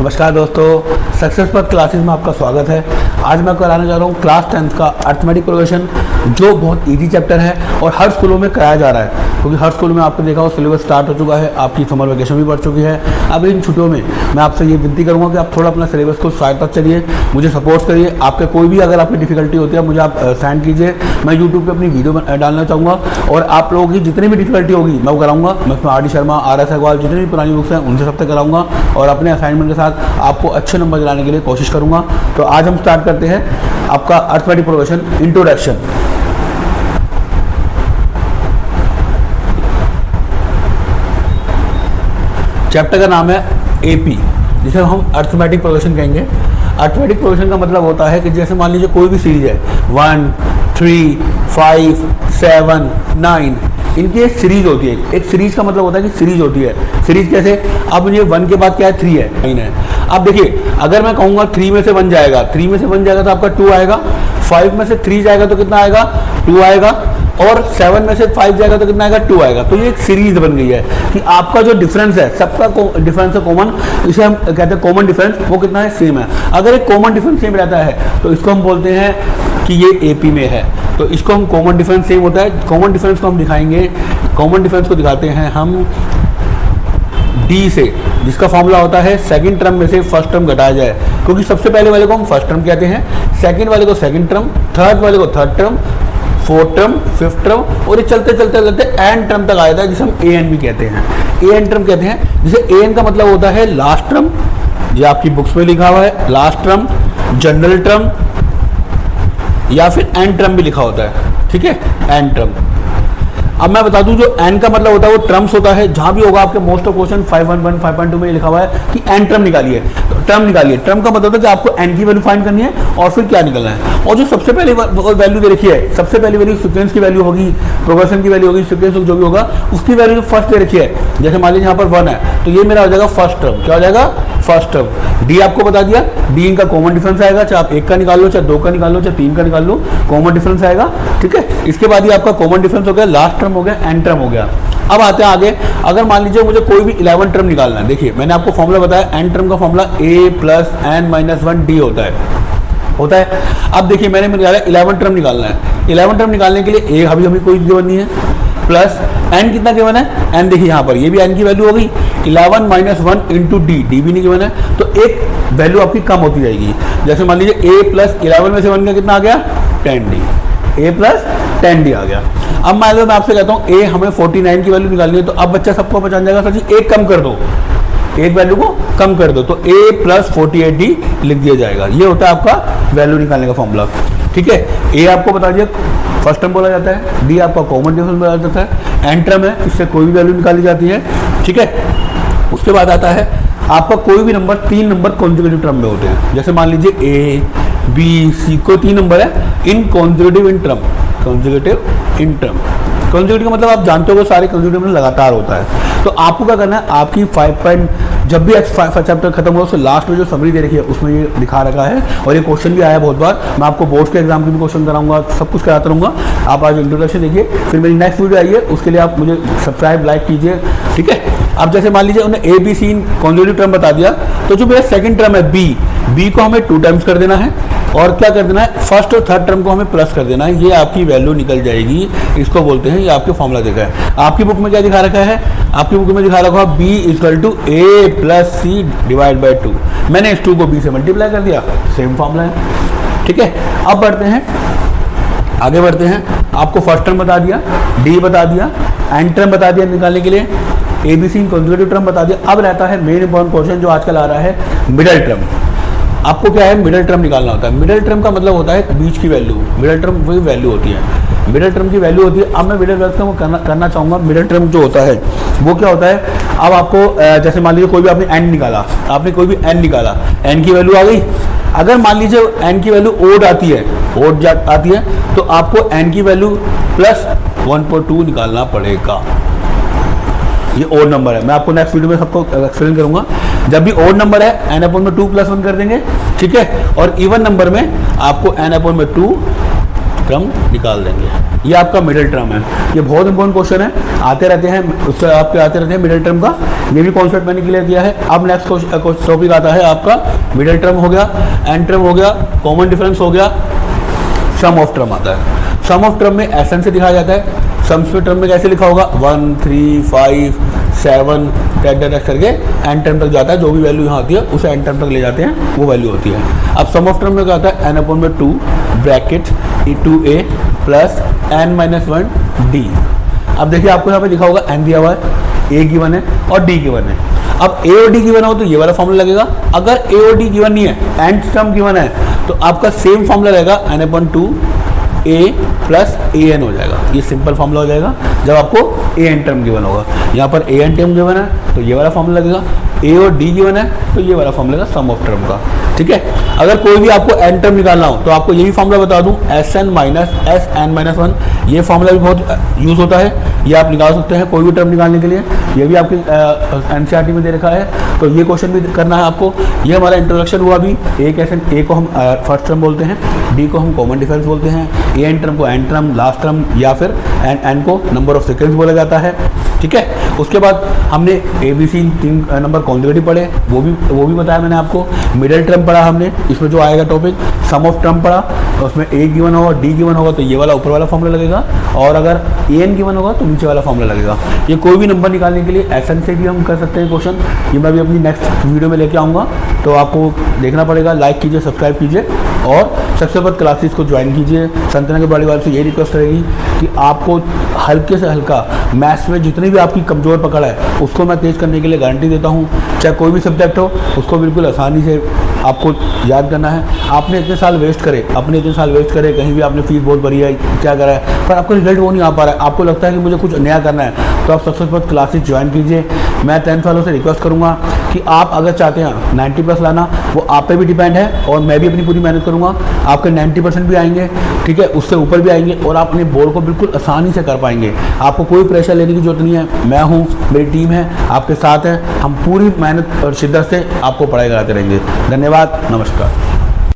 नमस्कार दोस्तों, सक्सेस पथ क्लासेस में आपका स्वागत है। आज मैं कराने जा रहा हूँ क्लास 10th का अर्थमेटिक प्रोग्रेशन, जो बहुत इजी चैप्टर है और हर स्कूलों में कराया जा रहा है, क्योंकि हर स्कूल में आपने देखा हो सिलेबस स्टार्ट हो चुका है, आपकी समर वेकेशन भी बढ़ चुकी है। अब इन छुट्टियों में मैं आपसे ये विनती करूँगा कि आप थोड़ा अपना सिलेबस को सहायता चलिए, मुझे सपोर्ट करिए। आपके कोई भी अगर आपकी डिफिकल्टी होती है मुझे आप सेंड कीजिए, मैं यूट्यूब पर अपनी वीडियो डालना चाहूँगा और आप लोगों की जितनी भी डिफिकल्टी होगी मैं वो कराऊँगा। मैं उसमें R D Sharma, R S Agarwal, जितनी भी पुरानी बुक्स हैं उनसे सबसे कराऊँगा और अपने असाइनमेंट के साथ आपको अच्छे नंबर दिलाने के लिए कोशिश करूँगा। तो आज हम स्टार्ट करते हैं आपका अर्थमेटिक प्रोग्रेशन इंट्रोडक्शन। चैप्टर का नाम है एपी, जिसे हम अर्थमेटिक प्रोग्रेशन कहेंगे। अर्थमेटिक प्रोग्रेशन का मतलब होता है कि जैसे मान लीजिए कोई भी सीरीज है 1, 3, 5, 7, 9, इनकी एक सीरीज होती है। एक सीरीज का मतलब होता है कि सीरीज होती है। सीरीज कैसे? अब ये 1 के बाद क्या है, 3 है, 9 है। अब देखिए, अगर मैं कहूँगा 3 में से 1 जाएगा, 3 में से 1 जाएगा तो आपका 2 आएगा, 5 में से 3 जाएगा तो कितना आएगा, 2 आएगा, और 7 में से 5 जाएगा तो कितना आएगा, 2 आएगा। तो ये एक सीरीज बन गई है कि आपका जो डिफरेंस है, सबका डिफरेंस है कॉमन, इसे हम कहते हैं कॉमन डिफरेंस, वो कितना है, सेम है। अगर एक कॉमन डिफरेंस सेम रहता है तो इसको हम बोलते हैं कि ये एपी में है। तो इसको हम कॉमन डिफरेंस सेम होता है। कॉमन डिफरेंस को हम दिखाएंगे, कॉमन डिफरेंस को दिखाते हैं हम डी से, जिसका फॉर्मूला होता है सेकंड टर्म में से फर्स्ट टर्म घटाया जाए, क्योंकि सबसे पहले वाले को हम फर्स्ट टर्म कहते हैं, सेकंड वाले को सेकंड टर्म, थर्ड वाले को third term, fourth term, fifth term, और ये चलते चलते चलते एन टर्म तक आया था, जिसे हम ए एन भी कहते हैं। ए एन टर्म कहते हैं, जिसे ए एन का मतलब होता है लास्ट टर्म, ये आपकी बुक्स में लिखा हुआ है, लास्ट टर्म, जनरल टर्म, या फिर एन टर्म भी लिखा होता है, ठीक है, एन टर्म। अब मैं बता दूं, जो एन का मतलब होता है वो टर्म्स होता है। जहां भी होगा आपके मोस्ट ऑफ क्वेश्चन 5.1, 5.2 में लिखा हुआ है कि एन टर्म निकालिए, तो टर्म निकालिए। टर्म का मतलब है कि आपको एन की वैल्यू फाइंड करनी है और फिर क्या निकलना है। और जो सबसे पहले वैल्यू दे रखी है, सबसे पहली वैल्यू सीक्वेंस की वैल्यू होगी, प्रोग्रेशन की वैल्यू होगी, सीक्वेंस जो भी होगा उसकी वैल्यू जो फर्स्ट दे रखी है, जैसे मान लीजिए यहाँ पर 1 है तो ये मेरा हो जाएगा फर्स्ट टर्म। क्या हो जाएगा, फर्स्ट टर्म। डी आपको बता दिया, डी इनका कॉमन डिफरेंस आएगा, चाहे आप 1 का निकाल लो, चाहे 2 का निकाल लो, चाहे 3 का निकाल लो, कॉमन डिफरेंस आएगा, ठीक है। इसके बाद ये आपका कॉमन डिफरेंस हो गया, लास्ट टर्म हो गया, एन टर्म हो गया। अब आते हैं आगे। अगर मान लीजिए मुझे कोई भी 11 टर्म निकालना है, देखिए मैंने आपको फॉर्मूला बताया, एन टर्म का formula a plus n-1 D होता है। अब देखिए मैंने निकाला 11 टर्म निकालना है। 11 टर्म निकालने के लिए a अभी हमें कोई गिवन नहीं है, प्लस n कितना गिवन है, n देखिए यहाँ पर, ये भी n की वैल्यू हो गई 11 - 1 इंटू डी, डी भी नहीं गिवन है, तो एक वैल्यू आपकी कम होती जाएगी। जैसे मान लीजिए a प्लस 11 में से 1 का कितना आ गया, 10d, a प्लस 10d आ गया। अब मान लो मैं आपसे कहता हूँ a हमें 49 की वैल्यू निकालनी है, तो अब बच्चा सबको पहचान जाएगा, सर जी एक कम कर दो, एक वैल्यू को कम कर दो, तो a प्लस 48d लिख दिया जाएगा। ये होता है आपका वैल्यू निकालने का फॉर्मूला, ठीक है। a आपको बता दिया फर्स्ट टर्म बोला जाता है, डी आपका कॉमन डिफरेंस बोला जाता है, एन टर्म है, इससे कोई भी वैल्यू निकाली जाती है, ठीक है। उसके बाद आता है आपका कोई भी नंबर, 3 नंबर कॉन्जिक्यूटिव टर्म में होते हैं। जैसे मान लीजिए a, b, c को 3 नंबर है in consecutive in term, consecutive in term. Consecutive का मतलब आप जानते हो सारे कॉन्जिक्यूटिव में लगातार होता है। तो आपको क्या करना है, आपकी 5 जब भी चैप्टर खत्म हो, उससे लास्ट में जो समरी दे रखी है उसमें ये दिखा रखा है, और ये क्वेश्चन भी आया बहुत बार। मैं आपको बोर्ड्स के एग्जाम के भी क्वेश्चन कराऊंगा, सब कुछ कराता रहूँगा। आप आज इंट्रोडक्शन देखिए, फिर मेरी नेक्स्ट वीडियो आई है, उसके लिए आप मुझे सब्सक्राइब लाइक कीजिए, ठीक है। अब जैसे मान लीजिए उन्हें A B C consecutive term बता दिया, तो जो मेरा सेकंड टर्म है बी को हमें 2 टाइम्स कर देना है, और क्या कर देना है, फर्स्ट और थर्ड टर्म को हमें प्लस कर देना है, ये आपकी वैल्यू निकल जाएगी। इसको बोलते हैं, ये आपके फॉर्मूला देखा है। आपकी बुक में क्या दिखा रखा है, आपकी बुक में दिखा रखा है b = a plus c divide by 2। मैंने इस 2 को b से मल्टीप्लाई कर दिया, सेम फॉर्मूला है, ठीक है। अब बढ़ते हैं, आगे बढ़ते हैं। आपको फर्स्ट टर्म बता दिया, डी बता दिया, एन टर्म बता दिया निकालने के लिए, A B C consecutive term बता दिया। अब रहता है मेन इंपॉर्टेंट क्वेश्चन जो आजकल आ रहा है, मिडल टर्म। आपको क्या है, मिडल टर्म निकालना होता है। मिडल टर्म का मतलब होता है बीच की वैल्यू, मिडल टर्म वही वैल्यू होती है, मिडल टर्म की वैल्यू होती है। अब मैं मिडल टर्म को करना चाहूँगा। मिडल टर्म जो होता है वो क्या होता है, अब आपको जैसे मान लीजिए कोई भी आपने एन निकाला, आपने कोई भी एन निकाला, एन की वैल्यू आ गई। अगर मान लीजिए एन की वैल्यू ओड आती है, तो आपको एन की वैल्यू प्लस 1.2 निकालना पड़ेगा। ये ओड नंबर है, मैं आपको नेक्स्ट वीडियो में सबको एक्सप्लेन करूंगा। जब भी ओड नंबर है n/2 + 1 कर देंगे, ठीक है, और इवन नंबर में आपको n/2 टर्म निकाल देंगे। ये आपका मिडिल टर्म है। ये बहुत इंपॉर्टेंट क्वेश्चन है, आते रहते हैं, उससे आपके आते रहते हैं मिडिल टर्म का, ये भी कॉन्सेप्ट मैंने क्लियर किया है। अब नेक्स्ट टॉपिक आता है आपका मिडिल टर्म हो गया, एंड टर्म हो गया, कॉमन डिफरेंस हो गया, सम ऑफ टर्म आता है। सम ऑफ टर्म में एसन से दिखाया जाता है। सम्स में टर्म में कैसे लिखा होगा 1 3 5 7 10 करके एंड टर्म तक जाता है, जो भी वैल्यू यहाँ आती है उसे एंड टर्म तक ले जाते हैं, वो वैल्यू होती है। अब सम ऑफ टर्म में क्या आता है n/2 bracket e2a plus n-1 d। अब देखिए आपको यहाँ पे लिखा होगा n दिया हुआ है, a गिवन है और d गिवन है। अब a और d गिवन हो तो ये वाला फॉर्मूला लगेगा। अगर a और d गिवन नहीं है, एंड टर्म गिवन है, तो आपका सेम फॉर्मूला रहेगा n/2 a plus A N हो जाएगा। ये सिंपल फॉर्मूला हो जाएगा जब आपको ए एन टर्म गिवन होगा। यहाँ पर ए एन टर्म गिवन है तो ये वाला फॉर्मूला लगेगा, ए और डी गिवन है तो ये वाला फॉर्मूला लगेगा सम ऑफ टर्म का। ठीक है, अगर कोई भी आपको एन टर्म निकालना हो तो आपको यही फॉर्मूला बता दूं, S N minus S N minus 1। ये फॉर्मूला भी बहुत यूज होता है, ये आप निकाल सकते हैं कोई भी टर्म निकालने के लिए। ये भी आपकी एनसीईआरटी में दे रखा है, तो ये क्वेश्चन भी करना है आपको। ये हमारा इंट्रोडक्शन हुआ अभी। ए को हम फर्स्ट टर्म बोलते हैं, डी को हम कॉमन डिफरेंस बोलते हैं, ए एन टर्म को एन टर्म लास्ट टर्म, या फिर एन को नंबर ऑफ सेकेंड्स बोला जाता है। ठीक है, उसके बाद हमने A B C 3 number consecutive पढ़े, वो भी बताया मैंने आपको। मिडिल टर्म पढ़ा हमने, इसमें जो आएगा टॉपिक सम ऑफ टर्म पढ़ा, उसमें ए गिवन होगा डी गिवन होगा तो ये वाला ऊपर वाला फॉर्मूला लगेगा, और अगर ए एन गिवन होगा तो नीचे वाला फॉर्मूला लगेगा। ये कोई भी नंबर निकालने के लिए एसन से भी हम कर सकते हैं क्वेश्चन। ये मैं भी अपनी नेक्स्ट वीडियो में लेके आऊँगा, तो आपको देखना पड़ेगा। लाइक कीजिए, सब्सक्राइब कीजिए और सबसे बाद क्लासेस को ज्वाइन कीजिए। संतना के बड़ी वाले से ये रिक्वेस्ट रहेगी कि आपको हल्के से हल्का मैथ्स में जितनी भी आपकी कमज़ोर पकड़ है उसको मैं तेज करने के लिए गारंटी देता हूँ। चाहे कोई भी सब्जेक्ट हो, उसको बिल्कुल आसानी से आपको याद करना है। आपने इतने साल वेस्ट करे, कहीं भी आपने फीस बहुत भरी है, क्या करा है, पर आपको रिजल्ट वो नहीं आ पा रहा है, आपको लगता है कि मुझे कुछ नया करना है, तो आप सबसे पहले क्लासेस ज्वाइन कीजिए। मैं 10 सालों से रिक्वेस्ट करूँगा कि आप अगर चाहते हैं 90+ लाना, वो आप पे भी डिपेंड है, और मैं भी अपनी पूरी मेहनत करूँगा। आपके 90% भी आएंगे, ठीक है, उससे ऊपर भी आएंगे, और आप अपने बोर्ड को बिल्कुल आसानी से कर पाएंगे। आपको कोई प्रेशर लेने की जरूरत नहीं है। मैं हूँ, मेरी टीम है, आपके साथ है। हम पूरी मेहनत और शिद्दत से आपको पढ़ाई कराते रहेंगे। धन्यवाद, नमस्कार।